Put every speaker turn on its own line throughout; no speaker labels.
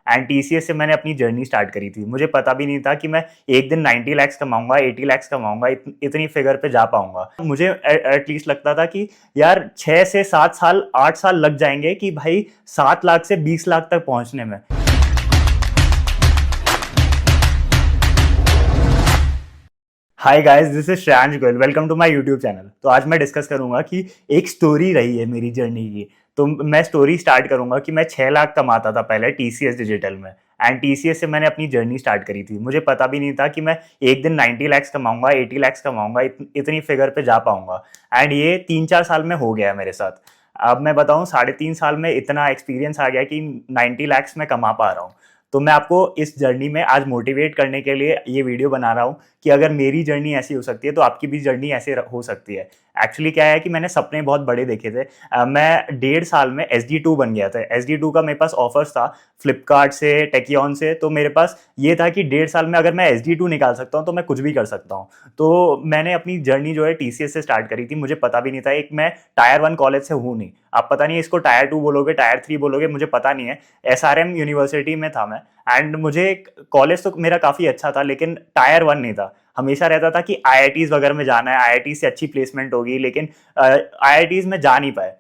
And TCS से मैंने अपनी जर्नी स्टार्ट करी थी। मुझे पता भी नहीं था कि मैं एक दिन 90 लाख कमाऊंगा, 80 लाख कमाऊंगा, इतनी फिगर पे जा पाऊंगा। मुझे एटलीस्ट लगता था कि यार 6 से 7 साल 8 साल लग जाएंगे कि भाई 7 लाख से 20 लाख तक पहुंचने में। Hi guys, this is Shreyansh Goyal. Welcome to my YouTube channel. तो आज मैं डिस्कस करूंगा कि एक स्टोरी रही है मेरी जर्नी की। तो मैं स्टोरी स्टार्ट करूंगा कि मैं 6 लाख कमाता था पहले टीसीएस डिजिटल में, एंड टीसीएस से मैंने अपनी जर्नी स्टार्ट करी थी। मुझे पता भी नहीं था कि मैं एक दिन 90 लाख कमाऊंगा, 80 लाख कमाऊंगा, इतनी फिगर पे जा पाऊंगा। एंड ये 3-4 साल में हो गया मेरे साथ। अब मैं बताऊं, 3.5 साल में इतना एक्सपीरियंस आ गया कि 90 लाख में कमा पा रहा हूँ। तो मैं आपको इस जर्नी में आज मोटिवेट करने के लिए ये वीडियो बना रहा हूँ कि अगर मेरी जर्नी ऐसी हो सकती है तो आपकी भी जर्नी ऐसे हो सकती है। एक्चुअली क्या है कि मैंने सपने बहुत बड़े देखे थे। मैं 1.5 साल में SD2 बन गया था। SD2 का मेरे पास ऑफर्स था फ्लिपकार्ट से, टेकियन से। तो मेरे पास ये था कि 1.5 साल में अगर मैं SD2 निकाल सकता हूँ तो मैं कुछ भी कर सकता हूँ। तो मैंने अपनी जर्नी जो है टीसीएस से स्टार्ट करी थी। मुझे पता भी नहीं था, एक मैं टायर 1 कॉलेज से हूँ नहीं। आप पता नहीं इसको टायर 2 बोलोगे, टायर 3 बोलोगे, मुझे पता नहीं है। SRM यूनिवर्सिटी में था मैं। एंड मुझे कॉलेज तो मेरा काफ़ी अच्छा था, लेकिन टायर 1 नहीं था। हमेशा रहता था कि आईआईटीज वगैरह में जाना है, आईआईटी से अच्छी प्लेसमेंट होगी, लेकिन आईआईटीज में जा नहीं पाए।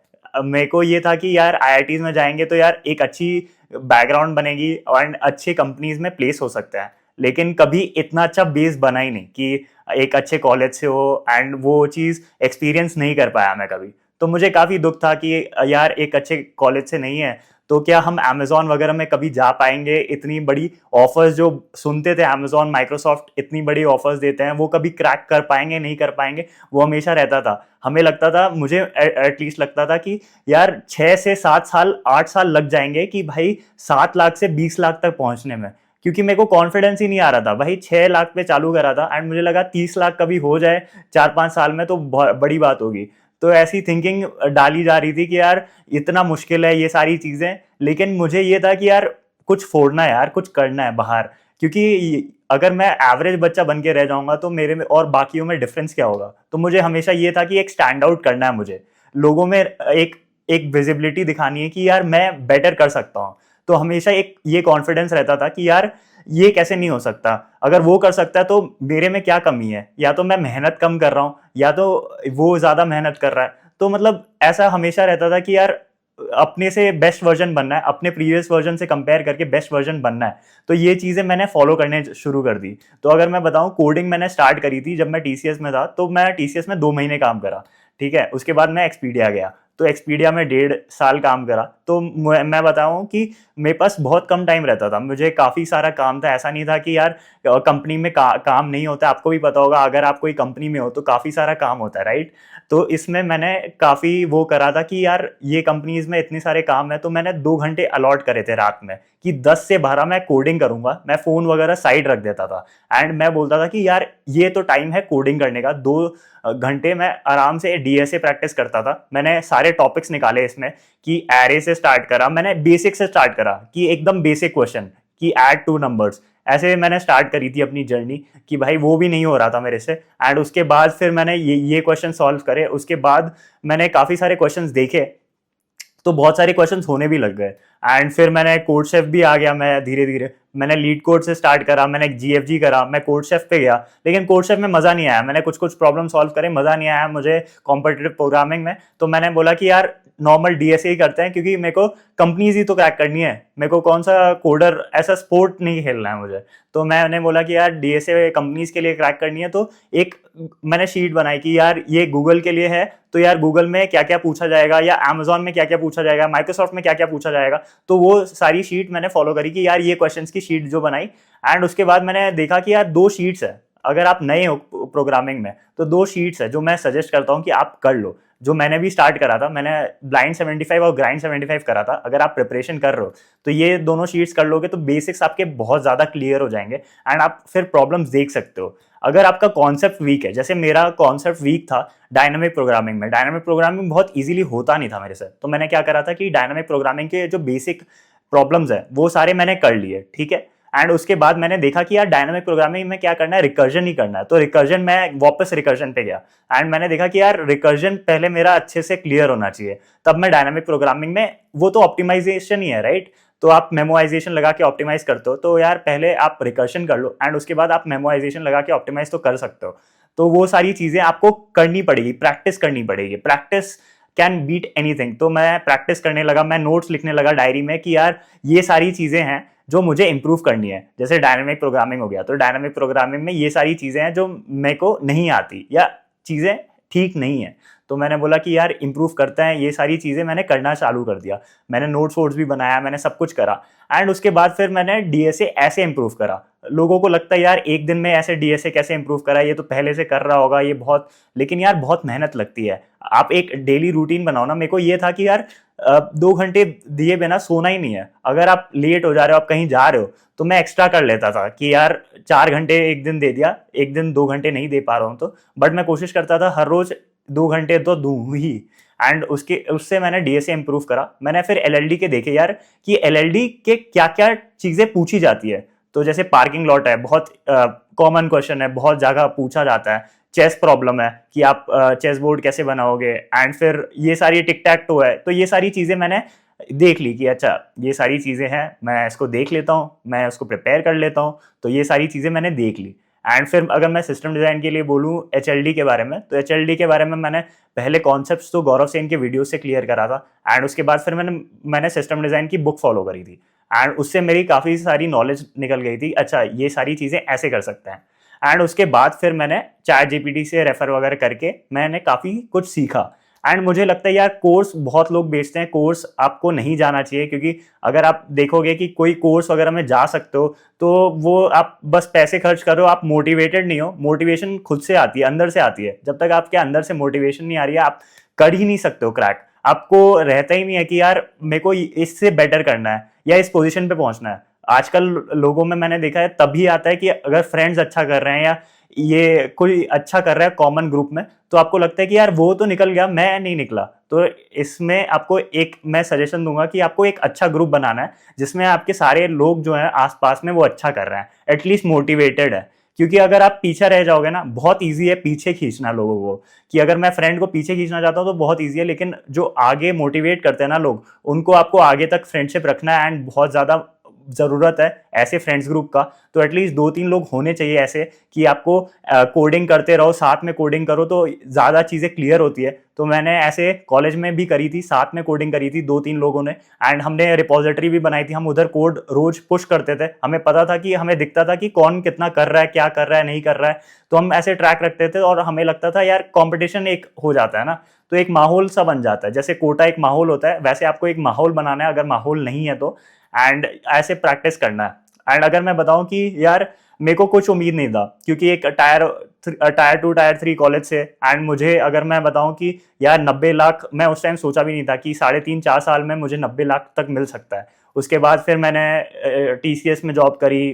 मेरे को ये था कि यार आईआईटीज में जाएंगे तो यार एक अच्छी बैकग्राउंड बनेगी और अच्छी कंपनीज में प्लेस हो सकता है। लेकिन कभी इतना अच्छा बेस बना ही नहीं कि एक अच्छे कॉलेज से हो, एंड वो चीज़ एक्सपीरियंस नहीं कर पाया मैं कभी। तो मुझे काफ़ी दुख था कि यार एक अच्छे कॉलेज से नहीं है तो क्या हम अमेजोन वगैरह में कभी जा पाएंगे। इतनी बड़ी ऑफर्स जो सुनते थे, अमेजोन, माइक्रोसॉफ्ट इतनी बड़ी ऑफर्स देते हैं, वो कभी क्रैक कर पाएंगे, नहीं कर पाएंगे, वो हमेशा रहता था। हमें लगता था, मुझे एटलीस्ट लगता था कि यार 6 से 7 साल 8 साल लग जाएंगे कि भाई 7 लाख से 20 लाख तक पहुंचने में। क्योंकि मेरे को कॉन्फिडेंस ही नहीं आ रहा था भाई। 6 लाख पे चालू करा था एंड मुझे लगा 30 लाख कभी हो जाए 4-5 साल में तो बड़ी बात होगी। तो ऐसी थिंकिंग डाली जा रही थी कि यार इतना मुश्किल है ये सारी चीजें। लेकिन मुझे ये था कि यार कुछ फोड़ना है, यार कुछ करना है बाहर। क्योंकि अगर मैं एवरेज बच्चा बन के रह जाऊंगा तो मेरे में और बाकियों में डिफरेंस क्या होगा। तो मुझे हमेशा ये था कि एक स्टैंड आउट करना है मुझे, लोगों में एक एक विजिबिलिटी दिखानी है कि यार मैं बेटर कर सकता हूँ। तो हमेशा एक ये कॉन्फिडेंस रहता था कि यार ये कैसे नहीं हो सकता, अगर वो कर सकता है तो मेरे में क्या कमी है। या तो मैं मेहनत कम कर रहा हूँ या तो वो ज्यादा मेहनत कर रहा है। तो मतलब ऐसा हमेशा रहता था कि यार अपने से बेस्ट वर्जन बनना है, अपने प्रीवियस वर्जन से कंपेयर करके बेस्ट वर्जन बनना है। तो ये चीजें मैंने फॉलो करने शुरू कर दी। तो अगर मैं बताऊं, कोडिंग मैंने स्टार्ट करी थी जब मैं टीसीएस में था। तो मैं टीसीएस में 2 महीने काम करा, ठीक है। उसके बाद मैं एक्सपीडिया गया, तो एक्सपीडिया में 1.5 साल काम करा। तो मैं बताऊं कि मेरे पास बहुत कम टाइम रहता था, मुझे काफ़ी सारा काम था। ऐसा नहीं था कि यार कंपनी में काम नहीं होता। आपको भी पता होगा, अगर आप कोई कंपनी में हो तो काफ़ी सारा काम होता है, राइट। तो इसमें मैंने काफ़ी वो करा था कि यार ये कंपनीज में इतने सारे काम है, तो मैंने 2 घंटे अलॉट करे थे रात में कि 10 से 12 मैं कोडिंग करूंगा। मैं फ़ोन वगैरह साइड रख देता था एंड मैं बोलता था कि यार ये तो टाइम है कोडिंग करने का। 2 घंटे मैं आराम से डीएसए प्रैक्टिस करता था। मैंने सारे टॉपिक्स निकाले इसमें कि एरे से स्टार्ट करा, मैंने बेसिक से स्टार्ट करा कि एकदम बेसिक क्वेश्चन कि ऐड 2 नंबर्स। ऐसे मैंने स्टार्ट करी थी अपनी जर्नी कि भाई वो भी नहीं हो रहा था मेरे से। एंड उसके बाद फिर मैंने ये क्वेश्चन सॉल्व करे। उसके बाद मैंने काफ़ी सारे क्वेश्चंस देखे, तो बहुत सारे क्वेश्चंस होने भी लग गए। एंड फिर मैंने कोड शेफ भी आ गया। मैं धीरे धीरे मैंने लीड कोड से स्टार्ट करा, मैंने जीएफजी करा, मैं कोड शेफ पे गया। लेकिन कोड शेफ में मज़ा नहीं आया। मैंने कुछ कुछ प्रॉब्लम सॉल्व करे, मज़ा नहीं आया मुझे कॉम्पिटिटिव प्रोग्रामिंग में। तो मैंने बोला कि यार नॉर्मल डीएसए ही करते हैं, क्योंकि मेरे को कंपनीज ही तो क्रैक करनी है। मेरे को कौन सा कोडर, ऐसा स्पोर्ट नहीं खेलना है मुझे। तो मैंने बोला कि यार डीएसए कंपनीज के लिए क्रैक करनी है। तो एक मैंने शीट बनाई कि यार ये गूगल के लिए है, तो यार गूगल में क्या क्या पूछा जाएगा, या अमेजोन में क्या क्या पूछा जाएगा, माइक्रोसॉफ्ट में क्या क्या पूछा जाएगा। तो वो सारी शीट मैंने फॉलो करी कि यार ये क्वेश्चंस की शीट जो बनाई। एंड उसके बाद मैंने देखा कि यार 2 शीट्स है। अगर आप नए हो प्रोग्रामिंग में तो 2 शीट्स है जो मैं सजेस्ट करता हूँ कि आप कर लो। जो मैंने भी स्टार्ट करा था, मैंने ब्लाइंड 75 और ग्राइंड 75 करा था। अगर आप प्रिपरेशन कर रहे हो तो ये दोनों शीट्स कर लोगे तो बेसिक्स आपके बहुत ज़्यादा क्लियर हो जाएंगे एंड आप फिर प्रॉब्लम्स देख सकते हो। अगर आपका कॉन्सेप्ट वीक है, जैसे मेरा कॉन्सेप्ट वीक था डायनामिक प्रोग्रामिंग में, डायनामिक प्रोग्रामिंग बहुत इजीली होता नहीं था मेरे से। तो मैंने क्या करा था कि डायनामिक प्रोग्रामिंग के जो बेसिक प्रॉब्लम्स है वो सारे मैंने कर लिए, ठीक है। एंड उसके बाद मैंने देखा कि यार डायनामिक प्रोग्रामिंग में क्या करना है, रिकर्जन ही करना है। तो रिकर्जन, मैं वापस रिकर्जन पे गया एंड मैंने देखा कि यार रिकर्जन पहले मेरा अच्छे से क्लियर होना चाहिए, तब मैं डायनामिक प्रोग्रामिंग में, वो तो ऑप्टिमाइजेशन ही है, राइट। तो आप मेमोराइजेशन लगा के ऑप्टिमाइज करते हो, तो यार पहले आप रिकर्शन कर लो एंड उसके बाद आप मेमोराइजेशन लगा के ऑप्टिमाइज तो कर सकते हो। तो वो सारी चीजें आपको करनी पड़ेगी, प्रैक्टिस करनी पड़ेगी। Practice can beat anything. तो मैं प्रैक्टिस करने लगा, मैं नोट्स लिखने लगा डायरी में कि यार ये सारी चीजें हैं जो मुझे इंप्रूव करनी है। जैसे डायनामिक प्रोग्रामिंग हो गया, तो डायनामिक प्रोग्रामिंग में ये सारी चीजें हैं जो मेरे को नहीं आती या चीजें ठीक नहीं है। तो मैंने बोला कि यार इंप्रूव करते हैं, ये सारी चीजें मैंने करना चालू कर दिया। मैंने नोट्स वोट्स भी बनाया, मैंने सब कुछ करा एंड उसके बाद फिर मैंने डीएसए ऐसे इंप्रूव करा। लोगों को लगता है यार एक दिन में ऐसे डीएसए कैसे इंप्रूव करा, ये तो पहले से कर रहा होगा, ये बहुत, लेकिन यार बहुत मेहनत लगती है। आप एक डेली रूटीन बनाओ ना। मेरे को ये था कि यार 2 घंटे दिए बिना सोना ही नहीं है। अगर आप लेट हो जा रहे हो, आप कहीं जा रहे हो, तो मैं एक्स्ट्रा कर लेता था कि यार 4 घंटे एक दिन दे दिया, एक दिन 2 घंटे नहीं दे पा रहा हूँ तो, बट मैं कोशिश करता था हर रोज 2 घंटे तो दूं ही। एंड उससे मैंने डीएसए इंप्रूव करा। मैंने फिर एलएलडी के देखे यार कि एलएलडी के क्या क्या चीजें पूछी जाती है। तो जैसे पार्किंग लॉट है, बहुत कॉमन क्वेश्चन है, बहुत जगह पूछा जाता है। चेस प्रॉब्लम है कि आप चेस बोर्ड कैसे बनाओगे, एंड फिर ये सारी टिक टैक टो है। तो ये सारी चीजें मैंने देख ली कि अच्छा ये सारी चीजें हैं, मैं इसको देख लेता हूँ, मैं उसको प्रिपेयर कर लेता हूँ। तो ये सारी चीजें मैंने देख ली। एंड फिर अगर मैं सिस्टम डिजाइन के लिए बोलूँ एचएलडी के बारे में, तो एचएलडी के बारे में मैंने पहले कॉन्सेप्ट्स तो गौरव सेन के वीडियो से क्लियर करा था। एंड उसके बाद फिर मैंने सिस्टम डिजाइन की बुक फॉलो करी थी एंड उससे मेरी काफ़ी सारी नॉलेज निकल गई थी। अच्छा ये सारी चीज़ें ऐसे कर सकते हैं। एंड उसके बाद फिर मैंने चैट जीपीटी से रेफर वगैरह करके मैंने काफ़ी कुछ सीखा। एंड मुझे लगता है यार कोर्स बहुत लोग बेचते हैं, कोर्स आपको नहीं जाना चाहिए, क्योंकि अगर आप देखोगे कि कोई कोर्स वगैरह में जा सकते हो तो वो आप बस पैसे खर्च करो, आप मोटिवेटेड नहीं हो। मोटिवेशन खुद से आती है, अंदर से आती है। जब तक आपके अंदर से मोटिवेशन नहीं आ रही है, आप कर ही नहीं सकते हो क्रैक। आपको रहता ही नहीं है कि यार मेरे को इससे बेटर करना है या इस पोजीशन पे पहुंचना है। आजकल लोगों में मैंने देखा है तभी आता है कि अगर फ्रेंड्स अच्छा कर रहे हैं या ये कोई अच्छा कर रहा है कॉमन ग्रुप में, तो आपको लगता है कि यार वो तो निकल गया, मैं नहीं निकला। तो इसमें आपको एक मैं सजेशन दूंगा कि आपको एक अच्छा ग्रुप बनाना है जिसमें आपके सारे लोग जो हैं आसपास में वो अच्छा कर रहे हैं, एटलीस्ट मोटिवेटेड है। क्योंकि अगर आप पीछे रह जाओगे ना, बहुत ईजी है पीछे खींचना लोगों को। कि अगर मैं फ्रेंड को पीछे खींचना चाहता हूँ तो बहुत ईजी है, लेकिन जो आगे मोटिवेट करते हैं ना लोग, उनको आपको आगे तक फ्रेंडशिप रखना है एंड बहुत ज़्यादा ज़रूरत है ऐसे फ्रेंड्स ग्रुप का। तो एटलीस्ट 2-3 लोग होने चाहिए ऐसे कि आपको कोडिंग करते रहो, साथ में कोडिंग करो तो ज़्यादा चीज़ें क्लियर होती है। तो मैंने ऐसे कॉलेज में भी करी थी, साथ में कोडिंग करी थी 2-3 लोगों ने। एंड हमने रिपोजिटरी भी बनाई थी, हम उधर कोड रोज पुश करते थे। हमें पता था कि हमें दिखता था कि कौन कितना कर रहा है, क्या कर रहा है, नहीं कर रहा है। तो हम ऐसे ट्रैक रखते थे और हमें लगता था यार कंपटीशन एक हो जाता है ना, तो एक माहौल सा बन जाता है। जैसे कोटा एक माहौल होता है, वैसे आपको एक माहौल बनाना है अगर माहौल नहीं है तो। एंड ऐसे प्रैक्टिस करना है। एंड अगर मैं बताऊं कि यार मेरे को कुछ उम्मीद नहीं था, क्योंकि एक टायर 2 टायर 3 कॉलेज से, एंड मुझे अगर मैं बताऊं कि यार 90 लाख, मैं उस टाइम सोचा भी नहीं था कि 3.5-4 साल में मुझे 90 लाख तक मिल सकता है। उसके बाद फिर मैंने टीसीएस में जॉब करी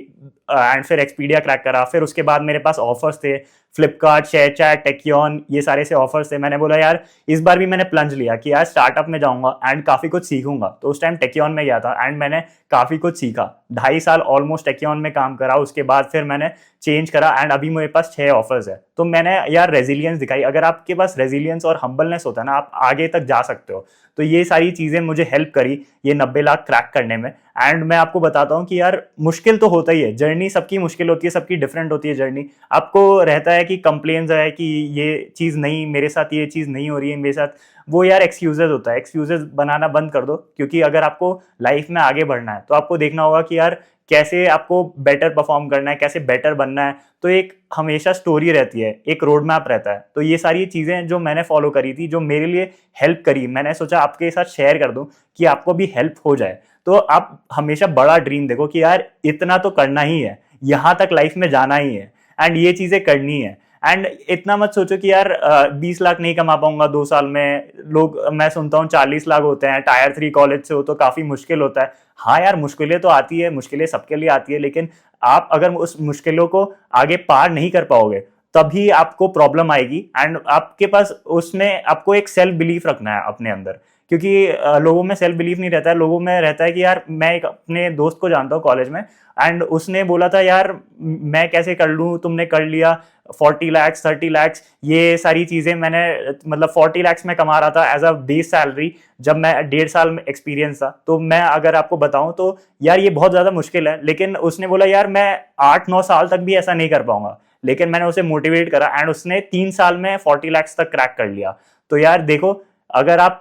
एंड फिर एक्सपीडिया क्रैक करा। फिर उसके बाद मेरे पास ऑफर्स थे, फ्लिपकार्ट, शेयरचैट, टेक्योन, ये सारे से ऑफर्स थे। मैंने बोला यार इस बार भी मैंने प्लंज लिया कि यार स्टार्टअप में जाऊंगा एंड काफ़ी कुछ सीखूंगा। तो उस टाइम टेक्योन में गया था एंड मैंने काफ़ी कुछ सीखा। 2.5 साल ऑलमोस्ट टेक्योन में काम करा। उसके बाद फिर मैंने चेंज करा एंड अभी मेरे पास 6 ऑफर्स है। तो मैंने यार रेजिलियंस दिखाई। अगर आपके पास रेजिलियंस और हम्बलनेस होता है ना, आप आगे तक जा सकते हो। तो ये सारी चीज़ें मुझे हेल्प करी ये 90 लाख क्रैक करने में। एंड मैं आपको बताता हूँ कि यार मुश्किल तो होता ही है, जर्नी सबकी मुश्किल होती है, सबकी डिफरेंट होती है जर्नी। आपको रहता है कि कंप्लेन्स है कि ये चीज़ नहीं, मेरे साथ ये चीज़ नहीं हो रही है मेरे साथ, वो यार एक्सक्यूजेज होता है। एक्सक्यूजेज बनाना बंद कर दो, क्योंकि अगर आपको लाइफ में आगे बढ़ना है तो आपको देखना होगा कि यार कैसे आपको बेटर परफॉर्म करना है, कैसे बेटर बनना है। तो एक हमेशा स्टोरी रहती है, एक रोड मैप रहता है। तो ये सारी चीज़ें जो मैंने फॉलो करी थी, जो मेरे लिए हेल्प करी, मैंने सोचा आपके साथ शेयर कर दूं कि आपको भी हेल्प हो जाए। तो आप हमेशा बड़ा ड्रीम देखो कि यार इतना तो करना ही है, यहाँ तक लाइफ में जाना ही है एंड ये चीज़ें करनी है। एंड इतना मत सोचो कि यार 20 लाख नहीं कमा पाऊंगा 2 साल में। लोग, मैं सुनता हूँ 40 लाख होते हैं, टायर 3 कॉलेज से हो तो काफ़ी मुश्किल होता है। हाँ यार मुश्किलें तो आती है, मुश्किलें सबके लिए आती है, लेकिन आप अगर उस मुश्किलों को आगे पार नहीं कर पाओगे तभी आपको प्रॉब्लम आएगी। एंड आपके पास उसमें आपको एक सेल्फ बिलीफ रखना है अपने अंदर क्योंकि लोगों में सेल्फ बिलीफ नहीं रहता है, लोगों में रहता है कि यार मैं एक अपने दोस्त को जानता हूँ कॉलेज में, एंड उसने बोला था यार मैं कैसे कर लूँ, तुमने कर लिया 40 lakhs 30 lakhs, ये सारी चीज़ें मैंने मतलब 40 lakhs में कमा रहा था एज अ बेस सैलरी जब मैं 1.5 साल में एक्सपीरियंस था। तो मैं अगर आपको बताऊं तो यार ये बहुत ज़्यादा मुश्किल है, लेकिन उसने बोला यार मैं 8-9 साल तक भी ऐसा नहीं कर पाऊंगा, लेकिन मैंने उसे मोटिवेट करा एंड उसने 3 साल में 40 lakhs तक क्रैक कर लिया। तो यार देखो, अगर आप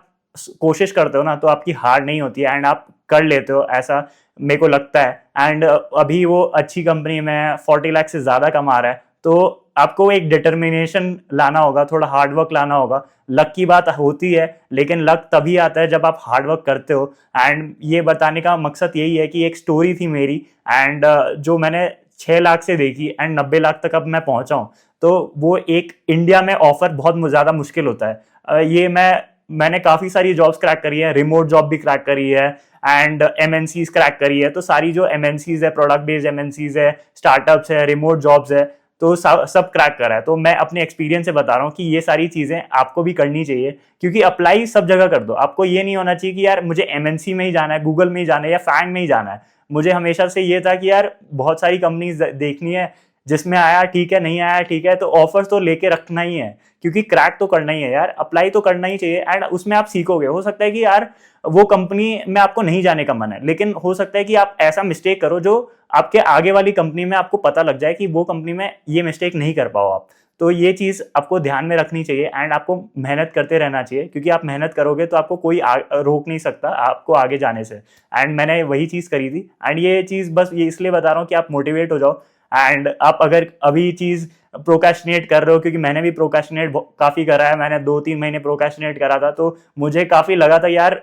कोशिश करते हो ना तो आपकी हार नहीं होती है एंड आप कर लेते हो, ऐसा मेरे को लगता है। एंड अभी वो अच्छी कंपनी में 40 लाख से ज़्यादा कमा रहा है। तो आपको एक डिटर्मिनेशन लाना होगा, थोड़ा हार्डवर्क लाना होगा। लक की बात होती है, लेकिन लक तभी आता है जब आप हार्डवर्क करते हो। एंड ये बताने का मकसद यही है कि एक स्टोरी थी मेरी, एंड जो मैंने 6 लाख से देखी एंड 90 लाख तक अब मैं पहुंचा हूं। तो वो एक इंडिया में ऑफर बहुत ज़्यादा मुश्किल होता है। ये मैंने काफ़ी सारी जॉब्स क्रैक करी है, रिमोट जॉब भी क्रैक करी है एंड एमएनसीज क्रैक करी है। तो सारी जो एमएनसीज है, प्रोडक्ट बेस्ड एमएनसीज है, स्टार्टअप्स है, रिमोट जॉब्स है, तो सब क्रैक करा है। तो मैं अपने एक्सपीरियंस से बता रहा हूँ कि ये सारी चीज़ें आपको भी करनी चाहिए, क्योंकि अप्लाई सब जगह कर दो। आपको ये नहीं होना चाहिए कि यार मुझे एमएनसी में ही जाना है, गूगल में ही जाना है या फैंग में ही जाना है। मुझे हमेशा से ये था कि यार बहुत सारी कंपनीज देखनी है, जिसमें आया ठीक है, नहीं आया ठीक है, तो ऑफर तो लेके रखना ही है, क्योंकि क्रैक तो करना ही है यार, अप्लाई तो करना ही चाहिए। एंड उसमें आप सीखोगे। हो सकता है कि यार वो कंपनी में आपको नहीं जाने का मन है, लेकिन हो सकता है कि आप ऐसा मिस्टेक करो जो आपके आगे वाली कंपनी में आपको पता लग जाए कि वो कंपनी में ये मिस्टेक नहीं कर पाओ आप। तो ये चीज़ आपको ध्यान में रखनी चाहिए एंड आपको मेहनत करते रहना चाहिए, क्योंकि आप मेहनत करोगे तो आपको कोई रोक नहीं सकता आपको आगे जाने से। एंड मैंने वही चीज़ करी थी एंड ये चीज़ बस ये इसलिए बता रहा हूँ कि आप मोटिवेट हो जाओ। एंड आप अगर अभी चीज़ प्रोक्रेस्टिनेट कर रहे हो, क्योंकि मैंने भी प्रोक्रेस्टिनेट काफ़ी करा है, मैंने 2-3 महीने प्रोक्रेस्टिनेट करा था, तो मुझे काफ़ी लगा था यार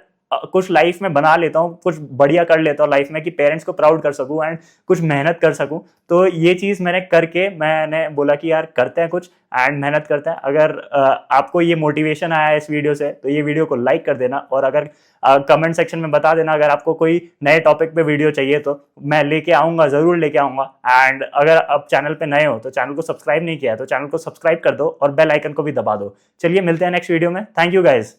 कुछ लाइफ में बना लेता हूँ, कुछ बढ़िया कर लेता हूँ लाइफ में कि पेरेंट्स को प्राउड कर सकूँ एंड कुछ मेहनत कर सकूँ। तो ये चीज़ मैंने करके मैंने बोला कि यार करते हैं कुछ एंड मेहनत करते हैं। अगर आपको ये मोटिवेशन आया इस वीडियो से तो ये वीडियो को लाइक कर देना, और अगर कमेंट सेक्शन में बता देना अगर आपको कोई नए टॉपिक पे वीडियो चाहिए तो मैं लेके आऊँगा, ज़रूर लेके आऊँगा। एंड अगर आप चैनल पे नए हो तो चैनल को सब्सक्राइब नहीं किया है तो चैनल को सब्सक्राइब कर दो और बेल आइकन को भी दबा दो। चलिए मिलते हैं नेक्स्ट वीडियो में। Thank you guys.